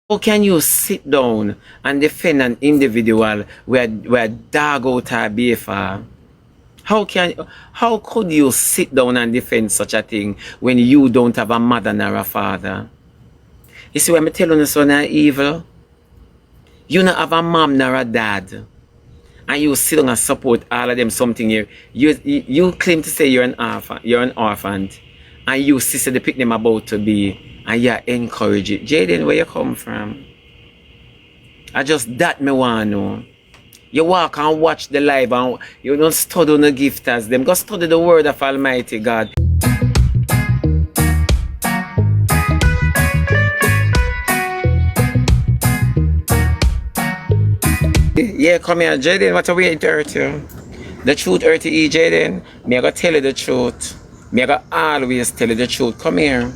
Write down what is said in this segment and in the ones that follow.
How can you sit down and defend an individual where dog out a behavior? How could you sit down and defend such a thing when you don't have a mother nor a father? You see what I'm telling you, son, evil? You don't have a mom nor a dad. And you sit down and support all of them something here. You claim to say you're an orphan. And you see the pick them about to be. And you encourage it. Jaden, where you come from? I just that me want to know. You walk and watch the live and you don't study the gift as them. Go study the word of Almighty God. Yeah, come here, Jaden. What a way it hurt you. The truth hurt you, Jaden. Me I go tell you the truth. Me I go always tell you the truth. Come here.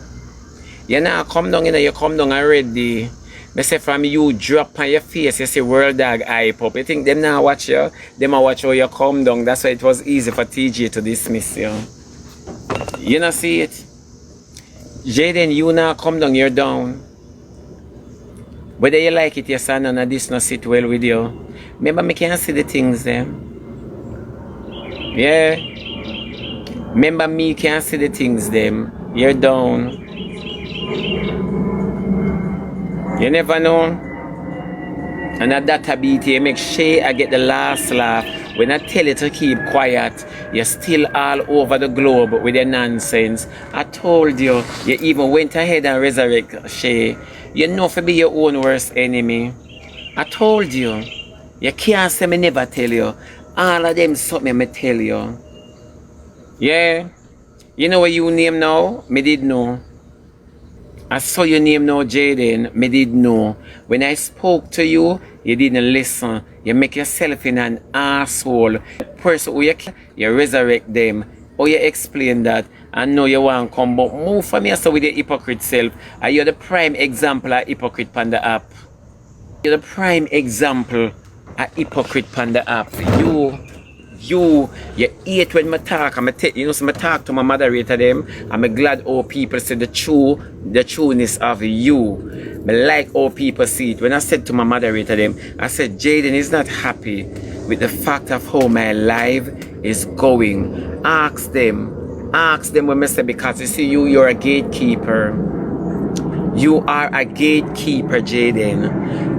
You now come down, you come down already. Me say from you drop on your face, you see world dog hype up. You think them now watch you? Them a watch how you come down. That's why it was easy for TJ to dismiss you. You not see it? Jaden, you now come down, you're down. Whether you like it, your son, and this not sit well with you. Remember, me can't see the things them. Yeah. Remember, me can't see the things them. You're down. You never know. And at that beat, you make sure I get the last laugh. When I tell you to keep quiet, you're still all over the globe with your nonsense. I told you, you even went ahead and resurrect Shay. You know for be your own worst enemy. I told you. You can't say me never tell you. All of them something me tell you. Yeah. You know what you name now? Me did know. I saw your name now, Jaden. Me did know. When I spoke to you, you didn't listen. You make yourself in an asshole. Person who you resurrect them. Or you explain that. I know you want to come, but move from here so with your hypocrite self. And you're the prime example of hypocrite on the app. You're the prime example of hypocrite on the app. You hate when I talk. You know, so I talk to my moderator them. I'm glad all people say the trueness of you. I like all people see it. When I said to my moderator them, I said, Jaden is not happy with the fact of how my life is going. Ask them when I say, because you see you're a gatekeeper. You are a gatekeeper, Jaden.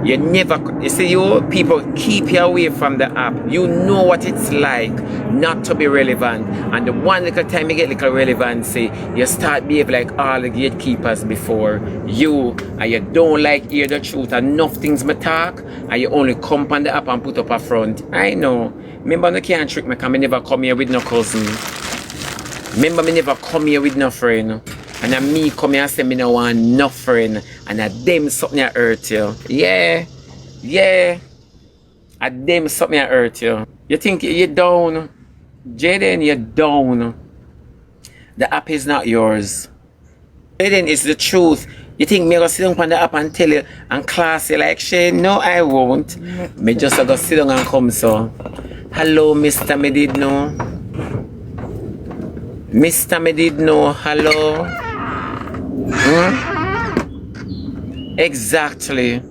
You see, you people keep you away from the app. You know what it's like not to be relevant. And the one little time you get little relevancy, you start behaving like all the gatekeepers before you. And you don't like hear the truth. Enough things me talk, and you only come on the app and put up a front. I know. Remember, you can't trick me because I never come here with no cousin. Remember, me never come here with no friend. And then me come here and say me no want no friend. And at them something that hurt you. Yeah. At them something that hurt you. You think you're down. Jaden, you're down. The app is not yours. Jaden is the truth. You think me go sit down on the app and tell you and class you like Shane? No, I won't. Me just go sit down and come so. Hello, Mr. Me did know. Mr. Me did know. Hello. Exactly.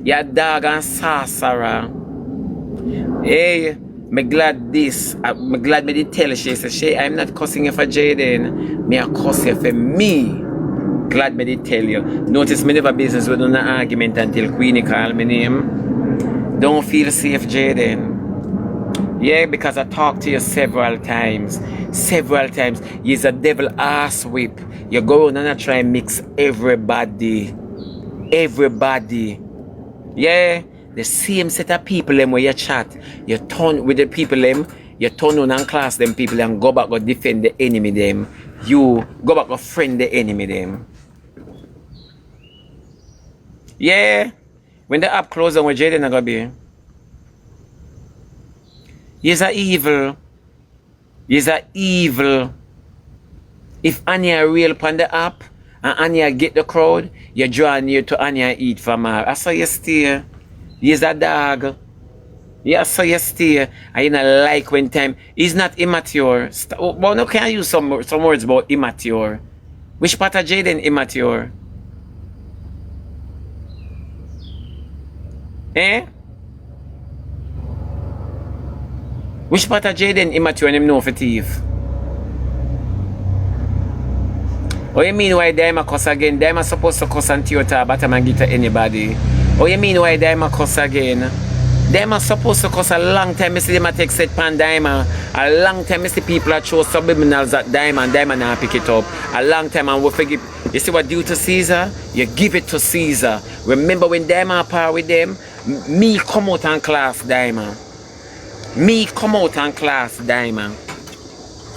Your dog and sorcerer. Hey, me glad this. Me glad me did tell she said, Shay, I'm not cussing you for Jaden. Me a cuss you for me. Glad me did tell you. Notice me never business with no argument until Queenie call me name. Don't feel safe, Jaden. Yeah, because I talked to you several times. You's a devil ass whip. You go around and I try and mix everybody. Yeah, the same set of people them where you chat. You turn with the people them. You turn on and class them people and go back go defend the enemy them. You go back go friend the enemy them. Yeah, when the app closes where Jaden are gonna be. He's a evil. If Anya real upon the app and Anya get the crowd, you draw near to Anya and eat from her. I saw you stay. He's a dog. Yeah, I saw you stay. And you not like when time. He's not immature. But no, can I use some words about immature? Which part of Jaden immature? Eh? Which part of Jaden immature and him know for thief? What you mean why them a cuss again? Them a supposed to cuss and Toyota bottom and get to anybody. What you mean why them a cuss again? Them are supposed to cuss a long time. I see them a take set pan diamond. A long time I see people that show subliminals at diamond. Diamond and pick it up. A long time and we forgive. You see what due to Caesar? You give it to Caesar. Remember when diamond par with them? Me come out and class diamond. Me come out and class diamond.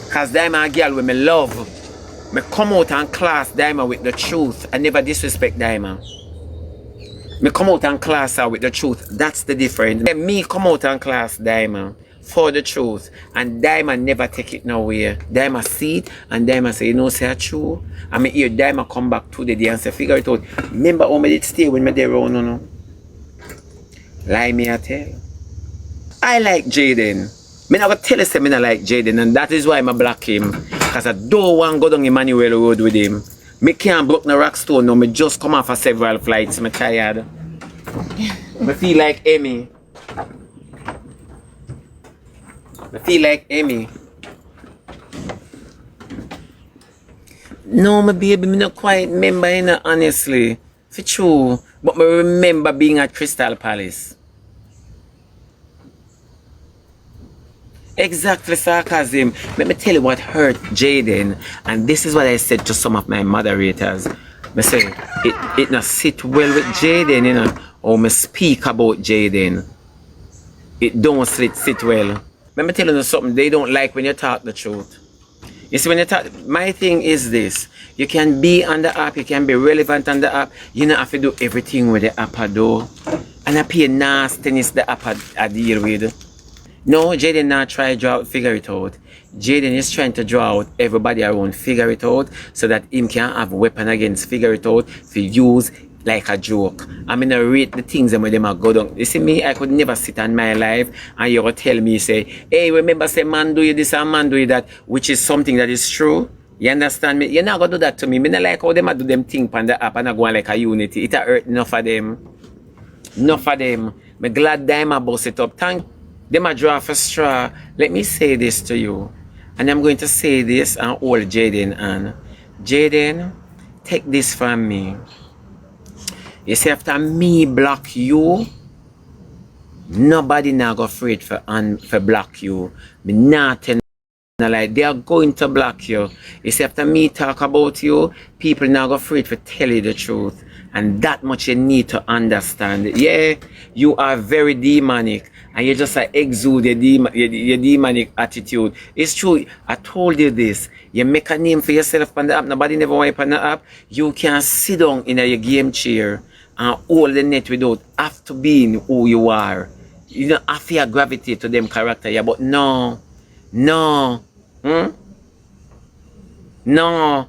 Cause diamond a girl with me love. Me come out and class diamond with the truth. I never disrespect diamond. Me come out and class her with the truth. That's the difference. Me come out and class diamond for the truth. And diamond never take it nowhere. Diamond see it and diamond say, you know, say true. And me hear diamond come back to the day and say, figure it out. Remember how me did stay when me there around, no? Lie me I tell. I like Jaden. Me not gonna tell you say me not like Jaden, and that is why I block him. Cause I don't want to go down Emmanuel Road with him. Me can't block no rock stone no, me just come off of several flights, me tired. Me feel like Emmy. Me feel like Emmy. No, my baby, me not quite remember, you know, honestly. For true. But me remember being at Crystal Palace. Exactly, sarcasm. Let me tell you what hurt Jaden. And this is what I said to some of my moderators. I say, it not sit well with Jaden, you know, or me speak about Jaden. It don't sit well. Let me tell you something, they don't like when you talk the truth. You see, when you talk, my thing is this. You can be on the app, you can be relevant on the app. You don't have to do everything with the app, though. And I pay nastiness the app I deal with. No, Jaden not try to draw out, figure it out. Jaden is trying to draw out everybody around, figure it out, so that him can have a weapon against figure it out for use like a joke. I'm gonna rate the things and when them are go down. You see me, I could never sit on my life and you would tell me, say, hey, remember say man do you this and man do you that, which is something that is true. You understand me? You're not gonna do that to me. Me not like how them a do them thing on the app and I go on like a unity. It a hurt enough of them. Enough of them. Me glad them a bust it up. Thank them a draw for straw. Let me say this to you. And I'm going to say this and hold Jaden and Jaden, take this from me. You see, after me block you, nobody now go afraid for block you. Me not tell like they are going to block you. You see, after me talk about you, people now go afraid for tell you the truth. And that much you need to understand. Yeah, you are very demonic. And you just exude your demonic attitude. It's true. I told you this. You make a name for yourself on the app. Nobody never wipe on the app. You can sit down in your game chair and hold the net without have to be who you are. You don't have to gravitate to them character. Yeah, but no. No. No.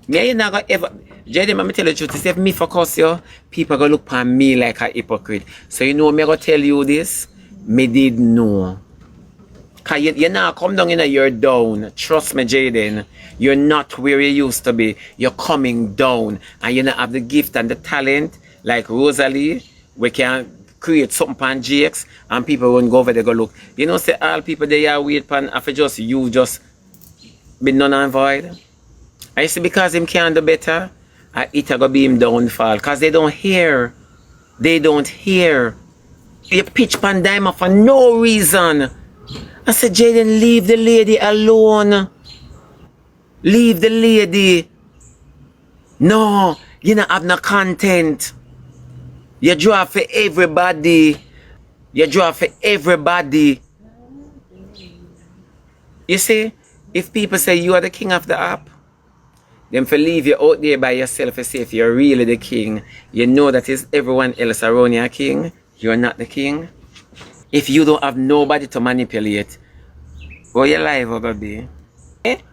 Me, you not gonna ever. Jaden, let me tell you the truth. If me focus you, people gonna look at me like a hypocrite. So you know me gonna tell you this? Me did know. Cause you now come down in you're down. Trust me, Jaden. You're not where you used to be. You're coming down. And you not have the gift and the talent like Rosalie. We can create something pan GX and people won't go over there go look. You know, say all people they are wait pan after just you just be none and void. I see because him can't do better. It gonna be him downfall. Cause they don't hear. They don't hear. You pitch pan diamond for no reason. I said, Jaden, leave the lady alone. Leave the lady. No, you don't have no content. You draw for everybody. You draw for everybody. You see, if people say you are the king of the app, then for leave you out there by yourself and say if you're really the king, you know that is everyone else around you a king, you're not the king. If you don't have nobody to manipulate, how your life are gonna be?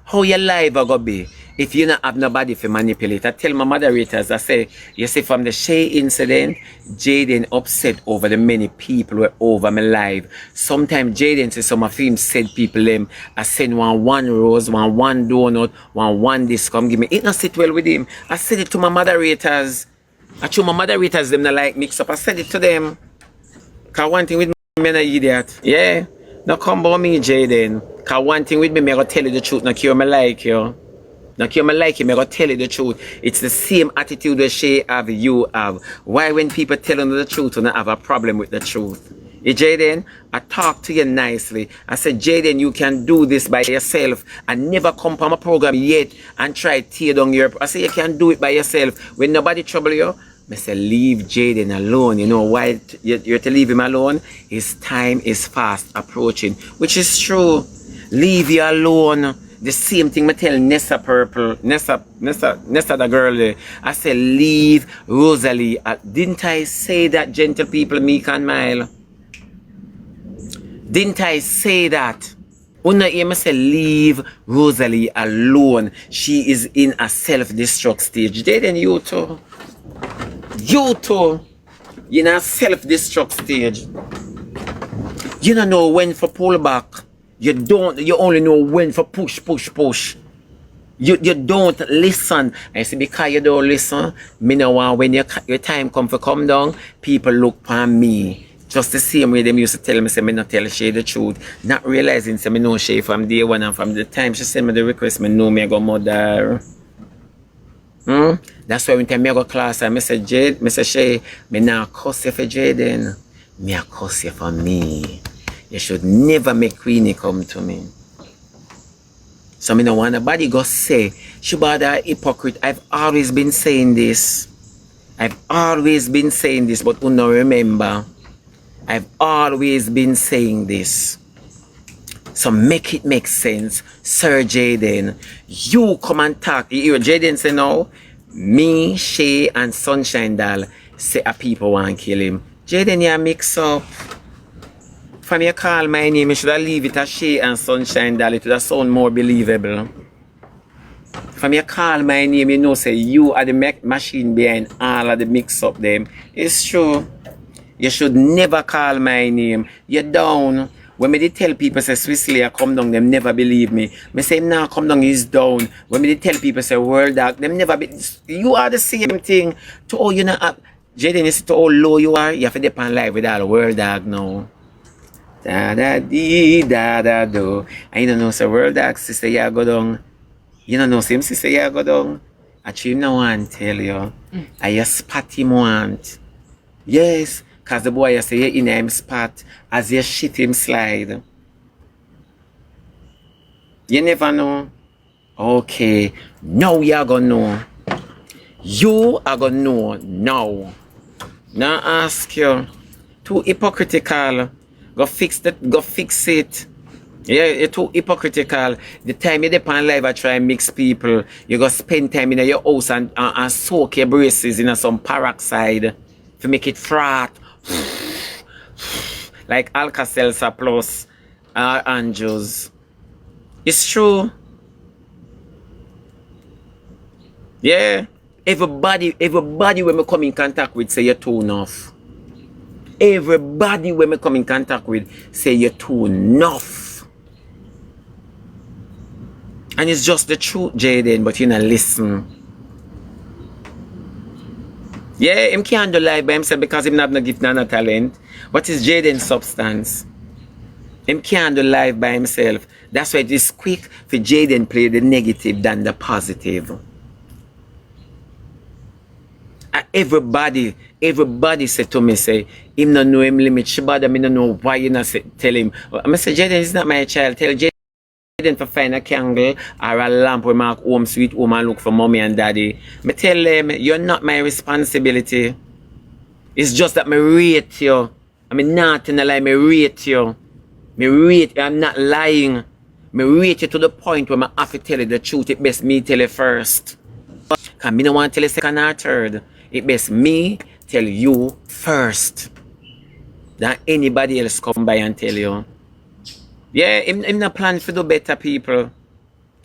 How your life are gonna be? If you don't have nobody to manipulate. I tell my moderators, I say, you see from the Shay incident, Jaden upset over the many people were over my life. Sometimes Jaden says some of him said people them, I send one rose, one donut, one this, come give me. It not sit well with him. I said it to my moderators. I told my moderators them not like mix up. I said it to them. Cause one thing with me, I'm an idiot. Yeah. Now come about me, Jaden. Cause one thing with me, I'm gonna tell you the truth. Now care me like you. Now care me like you, I'm gonna tell you the truth. It's the same attitude that she have, you have. Why when people tell you the truth, you don't have a problem with the truth? Hey, Jaden, I talk to you nicely. I said, Jaden, you can do this by yourself. I never come from a program yet and try to tear down your... I say, you can do it by yourself. When nobody trouble you, I say, leave Jaden alone. You know why you're to leave him alone? His time is fast approaching, which is true. Leave you alone. The same thing I tell Nessa Purple, Nessa the girl there. I say, leave Rosalie. Didn't I say that, gentle people, meek and mild? Didn't I say that? Una hear me say leave Rosalie alone. She is in a self-destruct stage. Jaden, you too. You too. You're in a self-destruct stage. You don't know when for pull back. You only know when for push. You don't listen. I say because you don't listen, me know when your time come for come down, people look for me. Just the same way them used to tell me, say me not tell she the truth. Not realizing, say me know she from day one, and from the time she send me the request, me know me I go mother. That's why when time me go class, I say Jade, me say she, me not cuss you for Jaden. Me a cuss you for me. You should never make Queenie come to me. So me no want nobody go say, Shebada hypocrite. I've always been saying this. But you no remember. I've always been saying this. So make it make sense. Sir Jaden, you come and talk. You hear Jaden say no? Me, Shay, and Sunshine Doll say a people want to kill him. Jaden, you mix up. From you call my name, you should have leave it as Shay and Sunshine Doll. It would have sound more believable. From you call my name, you know say you are the machine behind all of the mix up them. It's true. You should never call my name. You're down. When me tell people say Swissley I come down, them never believe me. Me say him now come down, he's down. When me tell people say World Dog, them never be. You are the same thing. To all you know, Jaden, you see to how low you are, you have to depend live with all World Dog now. Da da dee da da do. And you don't know, so World Dog sister you go down. You don't know, same sister you go down. I him no want tell you. I you spot him want. Yes. Cause the boy you say you in him spot as you shit him slide. You never know. Okay. Now you are gonna know. You are gonna know now. Now ask you. Too hypocritical. Go fix it. Yeah, you're too hypocritical. The time you depend live I try and mix people. You go spend time in your house and soak your braces in some peroxide to make it frat. Like Alka-Seltzer plus Anjos. It's true. Yeah. Everybody when me come in contact with say you're too enough. Everybody when me come in contact with say you're too enough. And it's just the truth, Jaden, but you not listen. Yeah, him can't do live by himself because him have no gift, no talent. What is Jaden's substance? Him can't do live by himself. That's why it is quick for Jaden play the negative than the positive. Everybody said to me, say, him no know him limit. Shebada, me no know why you not tell him. I say, Jaden is not my child. Tell Jaden for find a candle or a lamp where mark home sweet home and look for mommy and daddy. Me tell them, you're not my responsibility. It's just that me rate you. I mean not in a lie, me rate you. I'm not lying. Me rate you to the point where I have to tell you the truth. It best me tell you first. Because me don't want to tell you second or third. It best me tell you first. Than anybody else come by and tell you. Yeah, I'm not planning to do better, people.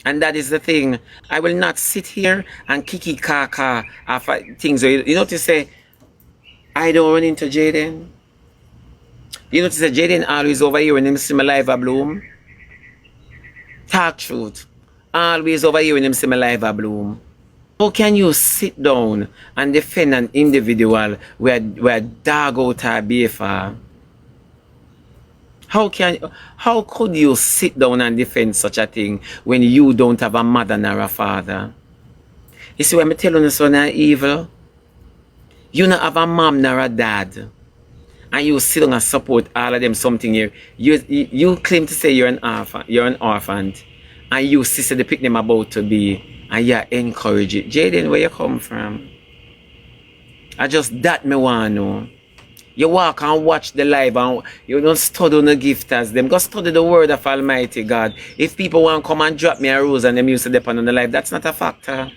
And that is the thing. I will not sit here and kiki kaka after things. You know to say, I don't run into Jaden. You know to say, Jaden always over here when him see my life a bloom. Talk truth. Always over here when him see my life a bloom. How can you sit down and defend an individual where dog out her behavior? How could you sit down and defend such a thing when you don't have a mother nor a father? You see what I'm telling you, son, are evil? You don't have a mom nor a dad. And you sit down and support all of them something here. You claim to say you're an orphan. And you sister the pick them about to be. And you encourage it. Jaden, where you come from? I just that me want to know. You walk and watch the live and you don't study the gift as them. Go study the word of Almighty God. If people want to come and drop me a rose and them used to depend on the life, that's not a factor.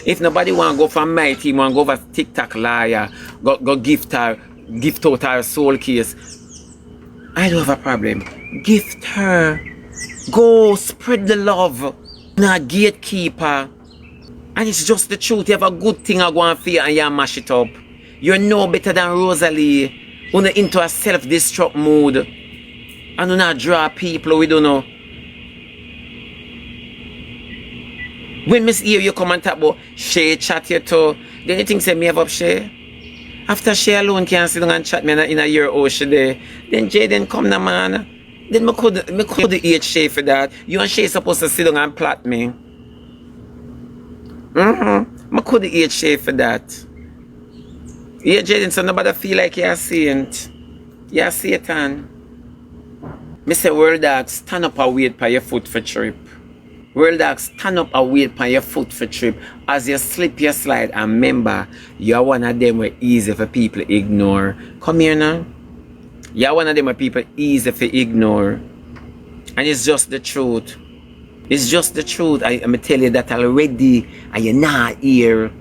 If nobody want to go for my team, want to go for TikTok liar, go gift out her soul case, I don't have a problem. Gift her. Go spread the love. Not gatekeeper. And it's just the truth. You have a good thing I go and feel and you mash it up. You're no better than Rosalie. You're into a self-destruct mood. And you not draw people we don't know. When Miss hear you come and talk about Shay chat you too, then you think say me have up Shay? After Shay alone can sit down and chat me in a year old there, then Jaden come na man. Then me could eat Shay for that. You and Shay supposed to sit down and plot me. I could eat Shay for that. Yeah, Jaden, so nobody feel like you're a saint. You're a Satan. Me say, world dog, stand up and wait for your foot for trip. World dog, stand up and wait for your foot for trip. As you slip your slide, and remember, you're one of them where easy for people to ignore. Come here now. You're one of them where people easy for ignore. And it's just the truth. It's just the truth. I'm tell you that already, and you're not here.